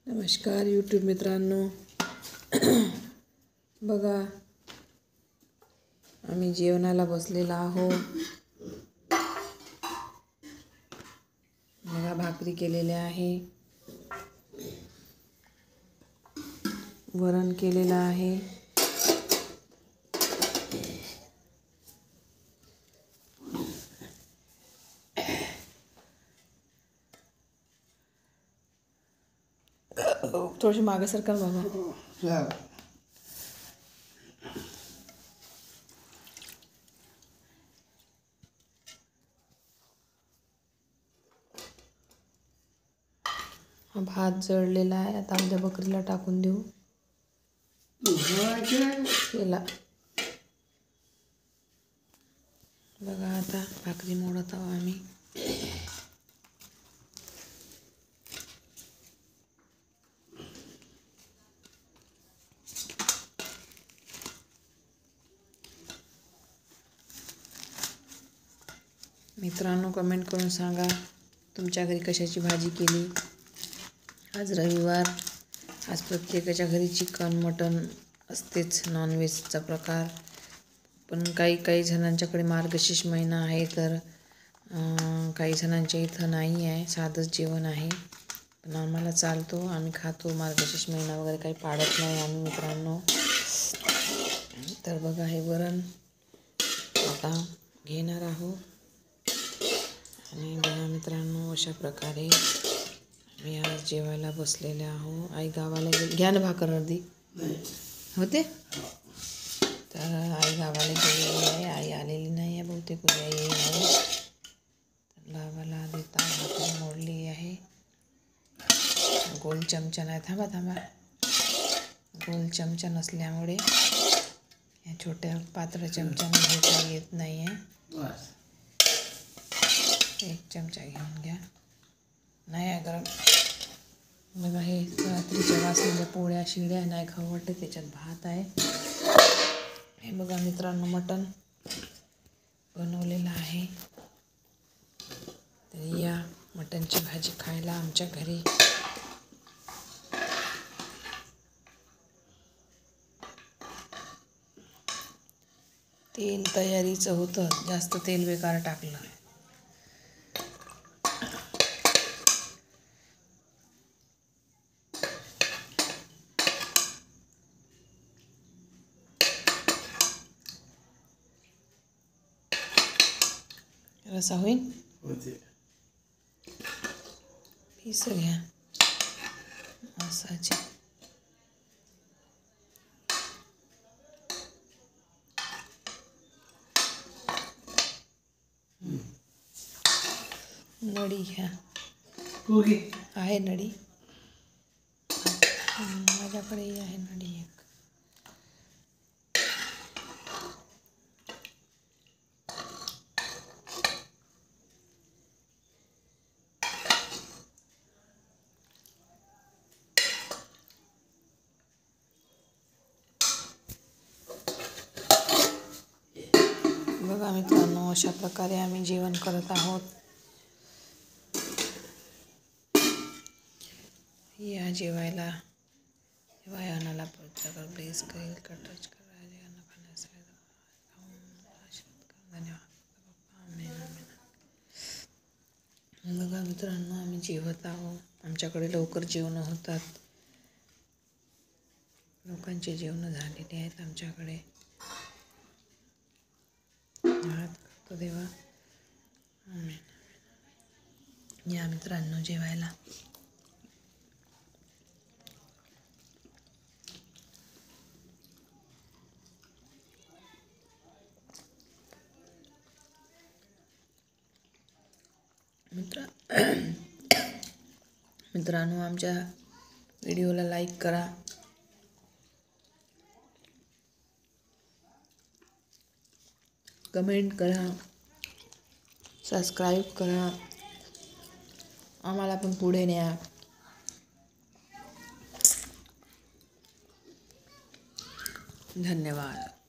नमस्कार यूट्यूब मित्रांनो. बघा आम्ही जेवणाला बसलेलो आहोत. बघा भाकरी केलेल्या आहे, वरण केलेलं आहे, थोडीशी मागे सरकार बाबा. हा भात जळलेला आहे, आता उद्या बकरीला टाकून देऊ. केला बघा, आता भाकरी मोडत आहोत आम्ही. मित्रांनो, कमेंट करून सांगा तुमच्या घरी कशाची भाजी केली. आज रविवार, आज प्रत्येकाच्या घरी चिकन मटन असतेच, नॉनव्हेजचा प्रकार. पण काही जणांच्याकडे मार्गशीर्ष महिना आहे, तर काही जणांच्या इथं नाही आहे, साधंच जेवण आहे. पण आम्हाला चालतो, आम्ही खातो. मार्गशीर्ष महिना वगैरे काही पाळत नाही आम्ही मित्रांनो. तर बघा, हे वरण आता घेणार आहोत. आणि बघा मित्रांनो, अशा प्रकारे मी आज जेवायला बसलेले आहो. आई गावाला गेली, घ्या ना भाकर अर्धी होते. तर आई गावाला गेलेली आहे, आई आलेली नाही आहे, बहुतेक उद्या येईल आहे. तर गावाला देता भाकर मोडली आहे. गोल चमचा नाही, थांबा गोल चमचा नसल्यामुळे या छोट्या पात्र चमच्याने घेता येत नाही आहे. एक चमचा घेऊन घ्या. नाही आहे गरम. बघा, हे रात्रीच्या वासलेल्या पोळ्या शिळ्या नाही खाऊ वाटते, त्याच्यात भात आहे. हे बघा मित्रांनो, मटण बनवलेलं आहे. तर या मटणची भाजी खायला आमच्या घरी. तेल तयारीचं होतं, जास्त तेल बेकार टाकलं. रसा होईल पीस घ्या मसाची. नडी घ्या, आहे नडी माझ्याकडे आहे नडी एक. बघा मित्रांनो, अशा प्रकारे आम्ही जेवण करत आहोत. या जेवायला. वायानाला पुस्तकावर प्लीज करेल का टच करा जेवण खाण्यासाठी. धन्यवाद. बघा मित्रांनो, आम्ही जेवत आहोत. आमच्याकडे लवकर जेवणं होतात. लोकांचे जेवणं झालेले आहेत आमच्याकडे. करतो देवा. या मित्रांनो जेवायला. मित्रांनो, आमच्या व्हिडिओला लाईक करा, कमेंट करा, सबस्क्राईब करा. आम्हाला पण पुढे न्या. धन्यवाद.